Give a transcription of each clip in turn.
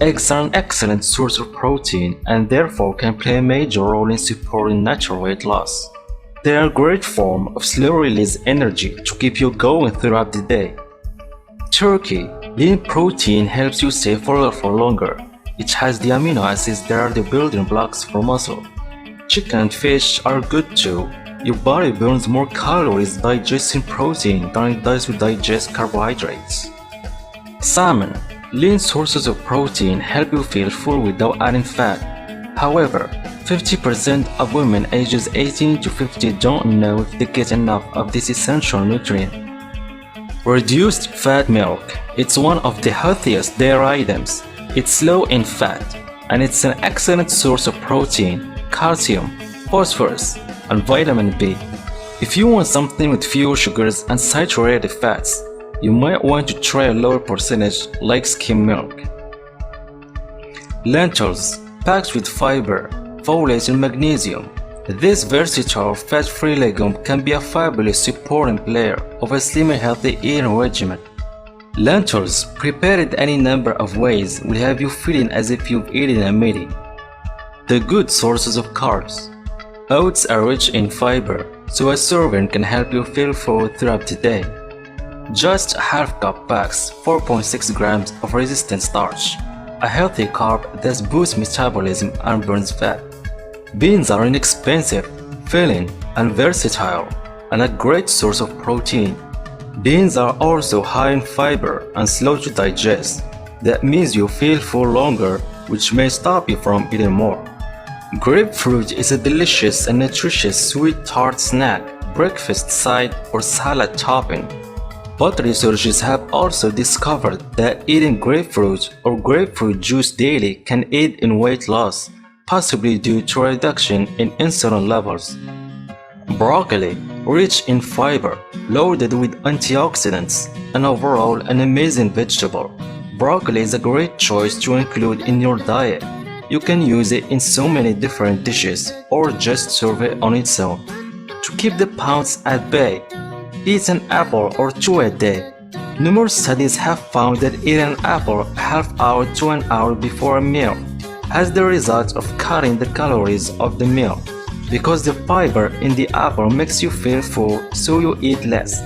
Eggs are an excellent source of protein and therefore can play a major role in supporting natural weight loss. They are a great form of slow-release energy to keep you going throughout the day. Turkey, lean protein helps you stay fuller for longer. It has the amino acids that are the building blocks for muscle. Chicken and fish are good too. Your body burns more calories digesting protein than it does to digest carbohydrates. Salmon, lean sources of protein help you feel full without adding fat. However, 50% of women ages 18 to 50 don't know if they get enough of this essential nutrient. Reduced fat milk. It's one of the healthiest dairy items. It's low in fat, and it's an excellent source of protein, calcium, phosphorus, and vitamin B. If you want something with fewer sugars and saturated fats, you might want to try a lower percentage like skim milk. Lentils, packed with fiber, folate and magnesium. This versatile fat-free legume can be a fabulous supporting player of a slim and healthy eating regimen. Lentils, prepared any number of ways, will have you feeling as if you've eaten a meal. The good sources of carbs. Oats are rich in fiber, so a serving can help you feel full throughout the day. Just a half cup packs 4.6 grams of resistant starch, a healthy carb that boosts metabolism and burns fat. Beans are inexpensive, filling, and versatile, and a great source of protein. Beans are also high in fiber and slow to digest. That means you feel full longer, which may stop you from eating more. Grapefruit is a delicious and nutritious sweet tart snack, breakfast side, or salad topping. But researchers have also discovered that eating grapefruit or grapefruit juice daily can aid in weight loss, possibly due to a reduction in insulin levels. Broccoli, rich in fiber, loaded with antioxidants, and overall an amazing vegetable. Broccoli is a great choice to include in your diet. You can use it in so many different dishes or just serve it on its own. To keep the pounds at bay, eat an apple or two a day. Numerous studies have found that eating an apple a half hour to an hour before a meal has the result of cutting the calories of the meal, because the fiber in the apple makes you feel full, so you eat less.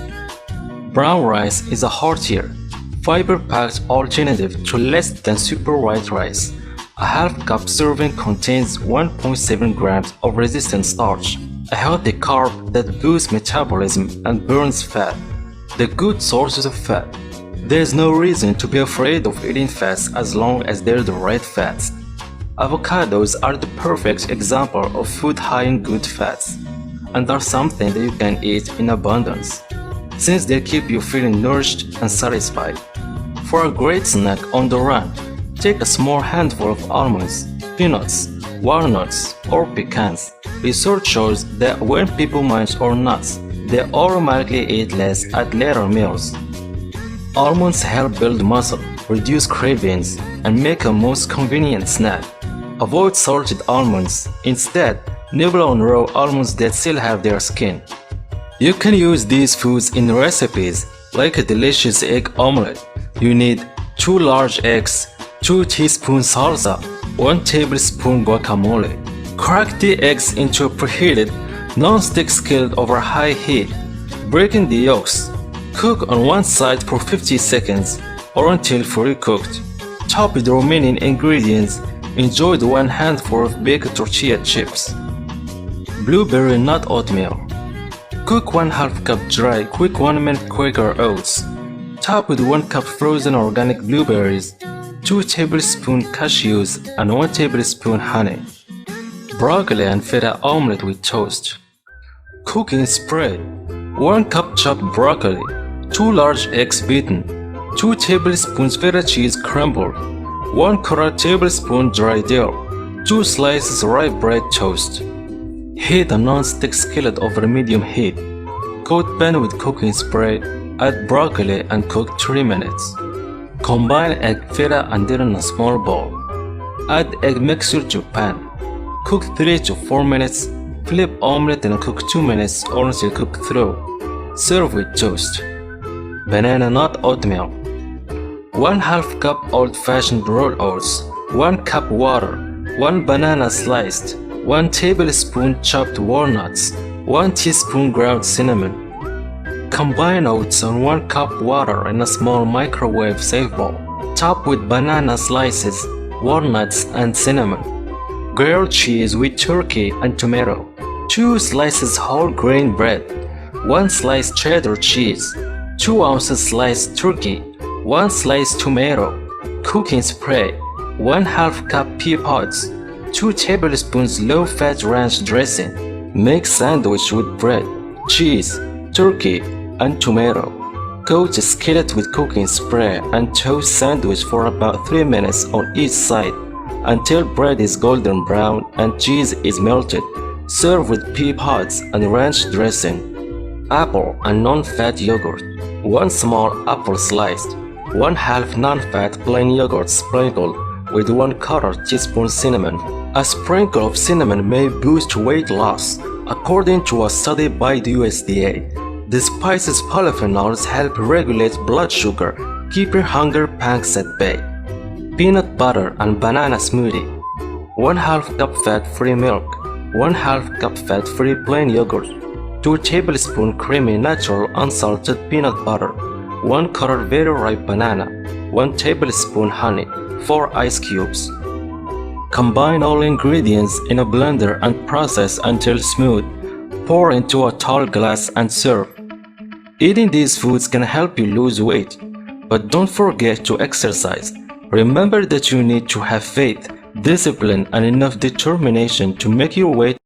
Brown rice is a heartier, fiber-packed alternative to less than super white rice. A half cup serving contains 1.7 grams of resistant starch, a healthy carb that boosts metabolism and burns fat. The good sources of fat. There is no reason to be afraid of eating fats as long as they're the right fats. Avocados are the perfect example of food high in good fats, and are something that you can eat in abundance, since they keep you feeling nourished and satisfied. For a great snack on the run, take a small handful of almonds, peanuts, walnuts, or pecans. Research shows that when people munch on nuts, they automatically eat less at later meals. Almonds help build muscle, reduce cravings, and make a most convenient snack. Avoid salted almonds. Instead, nibble on raw almonds that still have their skin. You can use these foods in recipes like a delicious egg omelette. You need 2 large eggs, 2 teaspoons salsa, 1 tablespoon guacamole. Crack the eggs into a preheated non-stick skillet over high heat. Break in the yolks. Cook on one side for 50 seconds or until fully cooked. Top with the remaining ingredients. Enjoy the 1 handful of baked tortilla chips. Blueberry nut oatmeal. Cook 1/2 cup dry, quick 1-minute Quaker oats. Top with 1 cup frozen organic blueberries, 2 tablespoons cashews, and 1 tablespoon honey. Broccoli and feta omelette with toast. Cooking spread. 1 cup chopped broccoli, 2 large eggs beaten, 2 tablespoons feta cheese crumbled, 1/4 tablespoon dry dill, 2 slices rye bread toast. Heat a non-stick skillet over medium heat. Coat pan with cooking spray, add broccoli and cook 3 minutes. Combine egg, feta and dill in a small bowl. Add egg mixture to pan. Cook 3 to 4 minutes. Flip omelette and cook 2 minutes or until cooked through. Serve with toast. Banana nut oatmeal. 1/2 cup old-fashioned rolled oats, 1 cup water, 1 banana sliced, 1 tablespoon chopped walnuts, 1 teaspoon ground cinnamon. Combine oats and 1 cup water in a small microwave-safe bowl. Top with banana slices, walnuts and cinnamon. Grilled cheese with turkey and tomato. 2 slices whole grain bread. 1 slice cheddar cheese. 2 ounces sliced turkey. 1 slice tomato. Cooking spray. 1/2 cup pea pods. 2 tablespoons low-fat ranch dressing. Make sandwich with bread, cheese, turkey, and tomato. Coat a skillet with cooking spray and toast sandwich for about 3 minutes on each side until bread is golden brown and cheese is melted. Serve with pea pods and ranch dressing. Apple and non-fat yogurt. 1 small apple sliced. 1/2 non-fat plain yogurt sprinkled with 1/4 teaspoon cinnamon. A sprinkle of cinnamon may boost weight loss, according to a study by the USDA. The spice's polyphenols help regulate blood sugar, keep your hunger pangs at bay. Peanut butter and banana smoothie. 1/2 cup fat-free milk. 1/2 cup fat-free plain yogurt. 2 tablespoons creamy natural unsalted peanut butter. 1/4 very ripe banana. 1 tablespoon honey. 4 ice cubes. Combine all ingredients in a blender and process until smooth. Pour into a tall glass and serve. Eating these foods can help you lose weight, but don't forget to exercise. Remember that you need to have faith, discipline, and enough determination to make your weight